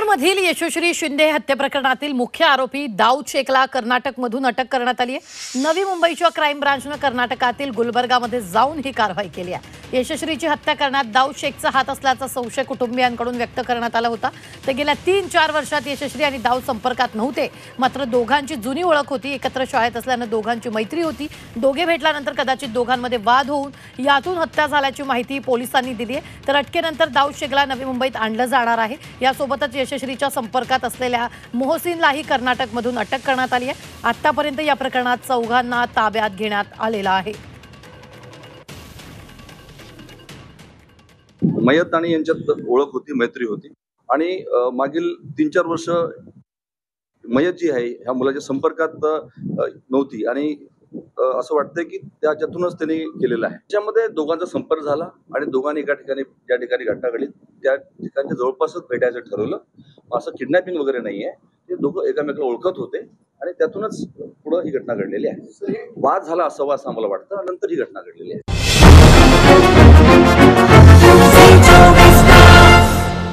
कन्नडमधील यशस्वी शिंदे हत्या प्रकरणातील मुख्य आरोपी दाऊद शेखला कर्नाटकमधून अटक करण्यात आली आहे। नवी मुंबईच्या क्राईम ब्रांचने कर्नाटकातील गुलबर्गामध्ये जाऊन ही कारवाई केली आहे। यशस्वीची हत्या करण्यात दाऊद शेखचा हात असल्याचा संशय कुटुंबियांकडून व्यक्त करण्यात आला होता। तर गेल्या 3-4 वर्षात यशस्वी आणि दाऊद संपर्कात नव्हते, मात्र दोघांची जुनी ओळख होती। एकत्र शाळेत असल्याने दोघांची मैत्री होती। दोघे भेटल्यानंतर कदाचित दोघांमध्ये वाद होऊन यातून हत्या झाल्याची माहिती पोलिसांनी दिली आहे। तर अटकेनंतर दाऊद शेखला नवी मुंबईत आणलं जाणार आहे। यासोबतच यशस्वीच्या संपर्कात असलेल्या मोहसिनलाही कर्नाटकमधून अटक करण्यात आली आहे। आतापर्यंत या प्रकरणात चौघांना ताब्यात घेण्यात आलेलं आहे। मयत आणि यांच्यात ओळख होती, मैत्री होती आणि मागील 3-4 वर्ष मयत जी आहे ह्या मुलाच्या संपर्कात नव्हती आणि असं वाटतंय की त्याच्यातूनच त्यांनी केलेलं आहे। त्याच्यामध्ये दोघांचा संपर्क झाला आणि दोघांनी एका ठिकाणी ज्या ठिकाणी घटना घडली त्या ठिकाणी जवळपासच भेटायचं ठरवलं। असं किडनॅपिंग वगैरे नाहीये, ते दोघं एकमेकाला ओळखत होते आणि त्यातूनच पुढे ही घटना घडलेली आहे। वाद झाला असावा असं आम्हाला वाटतं, नंतर ही घटना घडलेली आहे।